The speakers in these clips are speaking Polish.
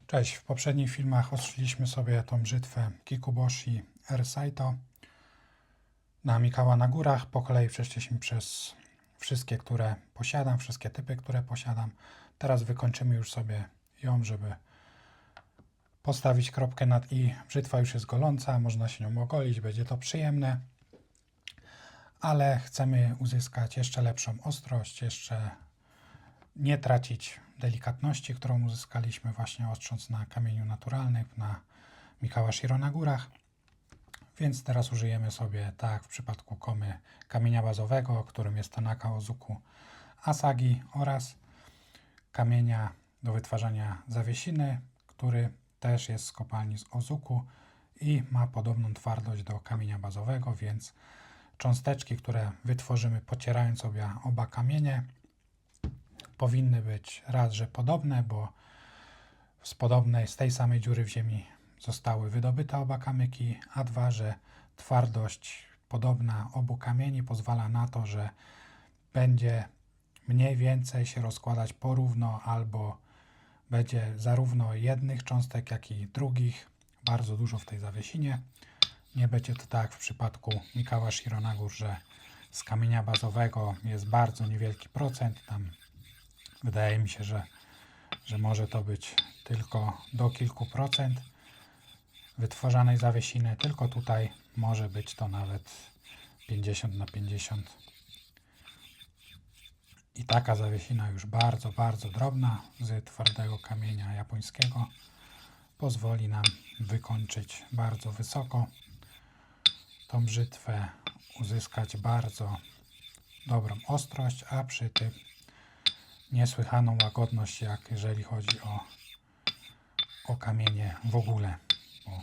Cześć, w poprzednich filmach ostrzyliśmy sobie tą brzytwę Kikuboshi R Saito na Mikawa na górach. Po kolei przeszliśmy przez wszystkie, które posiadam, wszystkie typy, które posiadam. Teraz wykończymy już sobie ją, żeby postawić kropkę nad i. Brzytwa już jest goląca, można się nią ogolić, będzie to przyjemne, ale chcemy uzyskać jeszcze lepszą ostrość, jeszcze nie tracić delikatności, którą uzyskaliśmy właśnie ostrząc na kamieniu naturalnym, na Mikawashiro na górach. Więc teraz użyjemy sobie, tak jak w przypadku komy, kamienia bazowego, którym jest Tanaka Ozuku Asagi, oraz kamienia do wytwarzania zawiesiny, który też jest z kopalni z Ozuku i ma podobną twardość do kamienia bazowego, więc cząsteczki, które wytworzymy pocierając sobie oba kamienie, powinny być raz, że podobne, bo z tej samej dziury w ziemi zostały wydobyte oba kamyki, a dwa, że twardość podobna obu kamieni pozwala na to, że będzie mniej więcej się rozkładać porówno, albo będzie zarówno jednych cząstek, jak i drugich bardzo dużo w tej zawiesinie. Nie będzie to tak jak w przypadku Mikawashiro na górze, że z kamienia bazowego jest bardzo niewielki procent. Tam wydaje mi się, że może to być tylko do kilku procent wytworzanej zawiesiny, tylko tutaj może być to nawet 50/50. I taka zawiesina już bardzo, bardzo drobna z twardego kamienia japońskiego pozwoli nam wykończyć bardzo wysoko tą brzytwę, uzyskać bardzo dobrą ostrość, a przy tym niesłychaną łagodność, jak jeżeli chodzi o kamienie w ogóle. Bo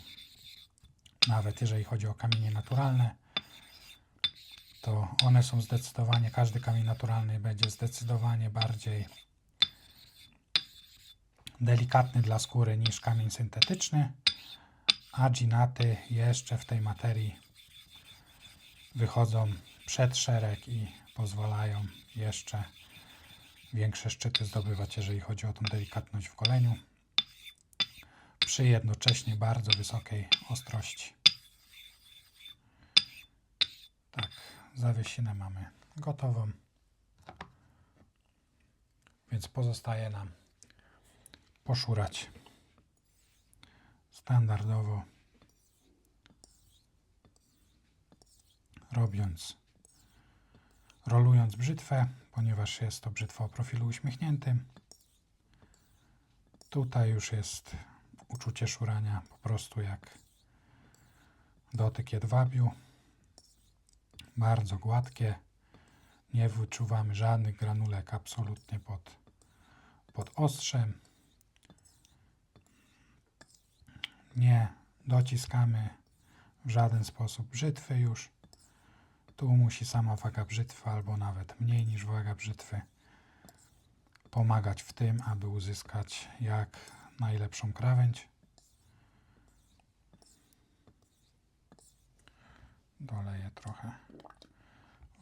nawet jeżeli chodzi o kamienie naturalne, to one są zdecydowanie, każdy kamień naturalny będzie zdecydowanie bardziej delikatny dla skóry niż kamień syntetyczny, a dżinaty jeszcze w tej materii wychodzą przed szereg i pozwalają jeszcze większe szczyty zdobywać, jeżeli chodzi o tą delikatność w goleniu, przy jednocześnie bardzo wysokiej ostrości. Tak, zawiesinę mamy gotową, więc pozostaje nam poszurać standardowo, rolując brzytwę, ponieważ jest to brzytwa o profilu uśmiechniętym. Tutaj już jest uczucie szurania po prostu jak dotyk jedwabiu. Bardzo gładkie, nie wyczuwamy żadnych granulek absolutnie pod ostrzem. Nie dociskamy w żaden sposób brzytwy już. Tu musi sama waga brzytwy, albo nawet mniej niż waga brzytwy, pomagać w tym, aby uzyskać jak najlepszą krawędź. Doleję trochę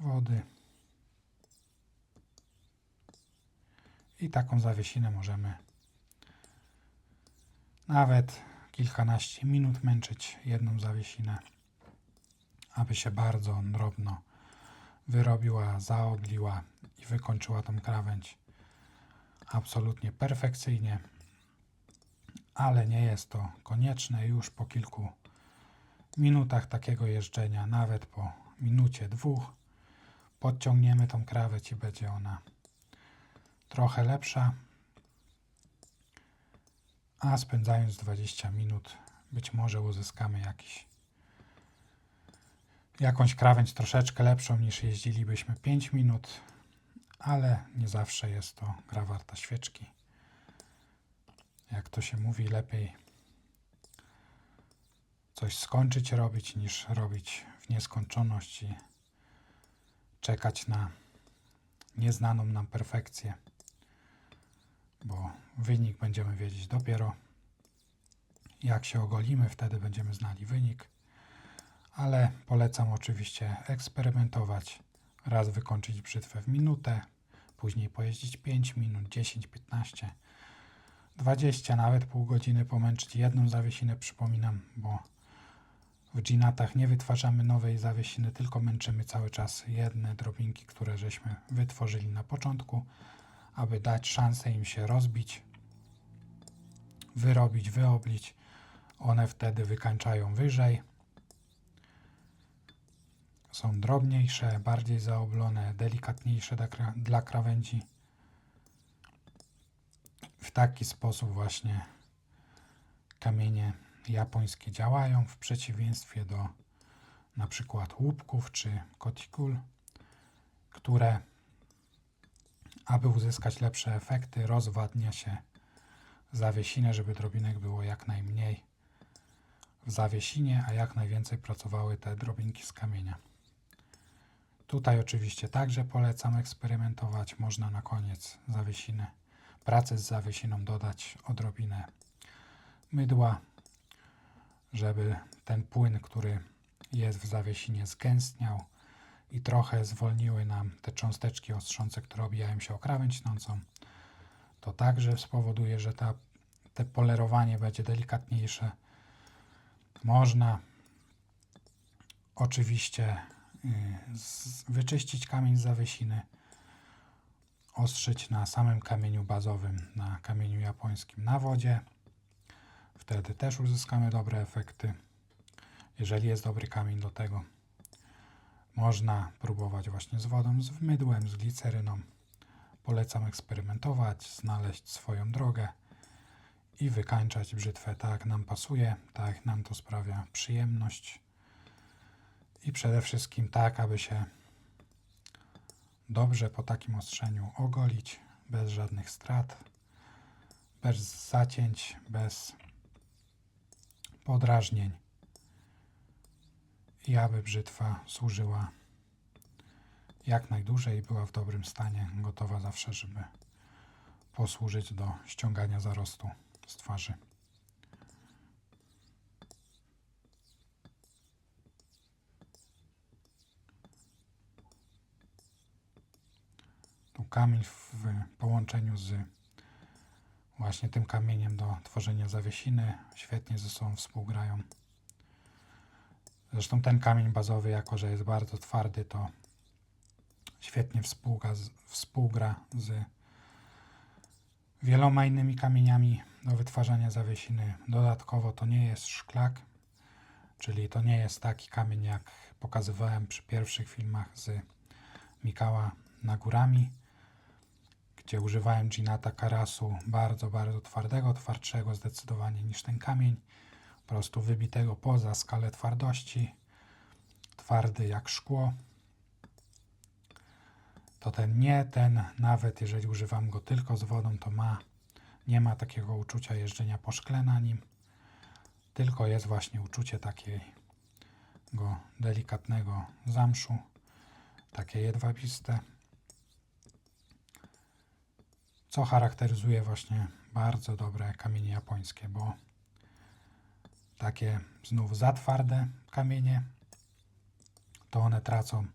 wody. I taką zawiesinę możemy nawet kilkanaście minut męczyć, jedną zawiesinę, aby się bardzo drobno wyrobiła, zaogliła i wykończyła tą krawędź absolutnie perfekcyjnie, ale nie jest to konieczne. Już po kilku minutach takiego jeżdżenia, nawet po minucie, dwóch, podciągniemy tą krawędź i będzie ona trochę lepsza, a spędzając 20 minut być może uzyskamy jakąś krawędź troszeczkę lepszą niż jeździlibyśmy 5 minut, ale nie zawsze jest to gra warta świeczki. Jak to się mówi, lepiej coś skończyć robić niż robić w nieskończoność i czekać na nieznaną nam perfekcję, bo wynik będziemy wiedzieć dopiero jak się ogolimy, wtedy będziemy znali wynik, ale polecam oczywiście eksperymentować, raz wykończyć brzytwę w minutę, później pojeździć 5 minut, 10, 15, 20, nawet pół godziny pomęczyć jedną zawiesinę, przypominam, bo w ginatach nie wytwarzamy nowej zawiesiny, tylko męczymy cały czas jedne drobinki, które żeśmy wytworzyli na początku, aby dać szansę im się rozbić, wyrobić, wyoblić. One wtedy wykańczają wyżej. Są drobniejsze, bardziej zaoblone, delikatniejsze dla krawędzi. W taki sposób właśnie kamienie japońskie działają, w przeciwieństwie do na przykład łupków czy kotikul, które, aby uzyskać lepsze efekty, rozwadnia się zawiesinę, żeby drobinek było jak najmniej w zawiesinie, a jak najwięcej pracowały te drobinki z kamienia. Tutaj oczywiście także polecam eksperymentować. Można na koniec zawiesiny, pracy z zawiesiną dodać odrobinę mydła, żeby ten płyn, który jest w zawiesinie, zgęstniał i trochę zwolniły nam te cząsteczki ostrzące, które obijają się o krawędź tnącą. To także spowoduje, że te polerowanie będzie delikatniejsze. Można oczywiście wyczyścić kamień z zawiesiny, ostrzyć na samym kamieniu bazowym, na kamieniu japońskim na wodzie. Wtedy też uzyskamy dobre efekty, jeżeli jest dobry kamień do tego. Można próbować właśnie z wodą, z mydłem, z gliceryną. Polecam eksperymentować, znaleźć swoją drogę i wykańczać brzytwę tak, jak nam pasuje, tak, jak nam to sprawia przyjemność. I przede wszystkim tak, aby się dobrze po takim ostrzeniu ogolić, bez żadnych strat, bez zacięć, bez podrażnień i aby brzytwa służyła jak najdłużej i była w dobrym stanie, gotowa zawsze, żeby posłużyć do ściągania zarostu z twarzy. Tu kamień w połączeniu z właśnie tym kamieniem do tworzenia zawiesiny świetnie ze sobą współgrają. Zresztą ten kamień bazowy, jako że jest bardzo twardy, to świetnie współgra z wieloma innymi kamieniami do wytwarzania zawiesiny. Dodatkowo to nie jest szklak, czyli to nie jest taki kamień, jak pokazywałem przy pierwszych filmach z Mikała Nagurami, gdzie używałem ginata karasu bardzo, bardzo twardego, twardszego zdecydowanie niż ten kamień, po prostu wybitego poza skalę twardości, twardy jak szkło. To ten nawet jeżeli używam go tylko z wodą, to nie ma takiego uczucia jeżdżenia po szkle na nim, tylko jest właśnie uczucie takiego delikatnego zamszu, takie jedwabiste, co charakteryzuje właśnie bardzo dobre kamienie japońskie, bo takie znów za twarde kamienie, to one tracą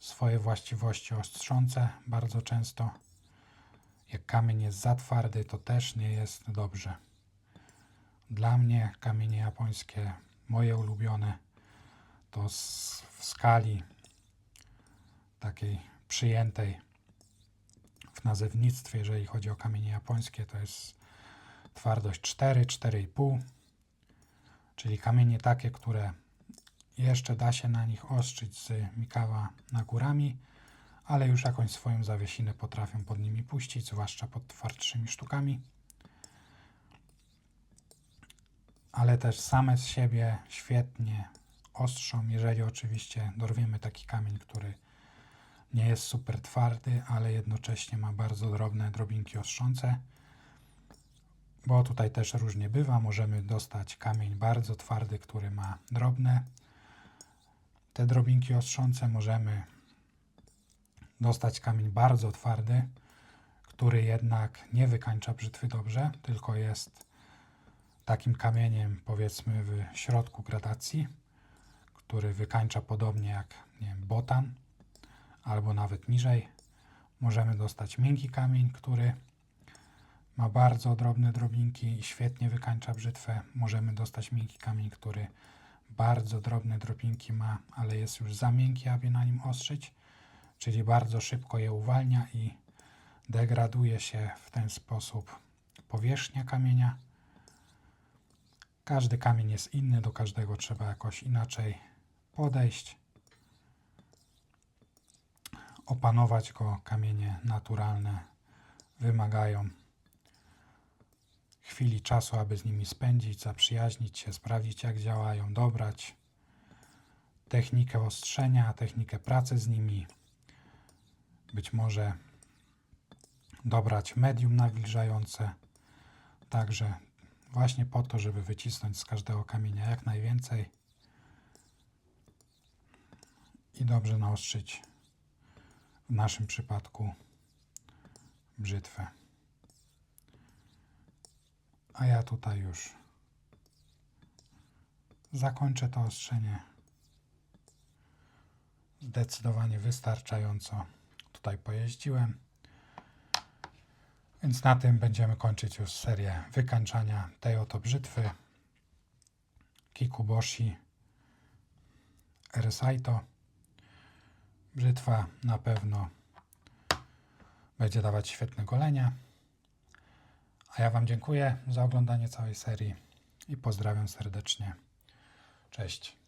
swoje właściwości ostrzące bardzo często. Jak kamień jest za twardy, to też nie jest dobrze. Dla mnie kamienie japońskie, moje ulubione, to w skali takiej przyjętej w nazewnictwie, jeżeli chodzi o kamienie japońskie, to jest twardość 4, 4,5, czyli kamienie takie, które jeszcze da się na nich ostrzyć z Mikawa Nagurami, ale już jakąś swoją zawiesinę potrafią pod nimi puścić, zwłaszcza pod twardszymi sztukami. Ale też same z siebie świetnie ostrzą, jeżeli oczywiście dorwiemy taki kamień, który nie jest super twardy, ale jednocześnie ma bardzo drobne drobinki ostrzące, bo tutaj też różnie bywa. Możemy dostać kamień bardzo twardy, który ma drobne te drobinki ostrzące. Możemy dostać kamień bardzo twardy, który jednak nie wykańcza brzytwy dobrze, tylko jest takim kamieniem, powiedzmy, w środku gradacji, który wykańcza podobnie jak, nie wiem, botan, albo nawet niżej. Możemy dostać miękki kamień, który Ma bardzo drobne drobinki i świetnie wykańcza brzytwę. Możemy dostać miękki kamień, który bardzo drobne drobinki ma, ale jest już za miękki, aby na nim ostrzyć, czyli bardzo szybko je uwalnia i degraduje się w ten sposób powierzchnia kamienia. Każdy kamień jest inny, do każdego trzeba jakoś inaczej podejść, opanować go. Kamienie naturalne wymagają chwili czasu, aby z nimi spędzić, zaprzyjaźnić się, sprawdzić jak działają, dobrać technikę ostrzenia, technikę pracy z nimi, być może dobrać medium nawilżające, także właśnie po to, żeby wycisnąć z każdego kamienia jak najwięcej i dobrze naostrzyć w naszym przypadku brzytwę. A ja tutaj już zakończę to ostrzenie. Zdecydowanie wystarczająco tutaj pojeździłem. Więc na tym będziemy kończyć już serię wykańczania tej oto brzytwy Kikuboshi R-Saito. Brzytwa na pewno będzie dawać świetne golenia. A ja Wam dziękuję za oglądanie całej serii i pozdrawiam serdecznie. Cześć.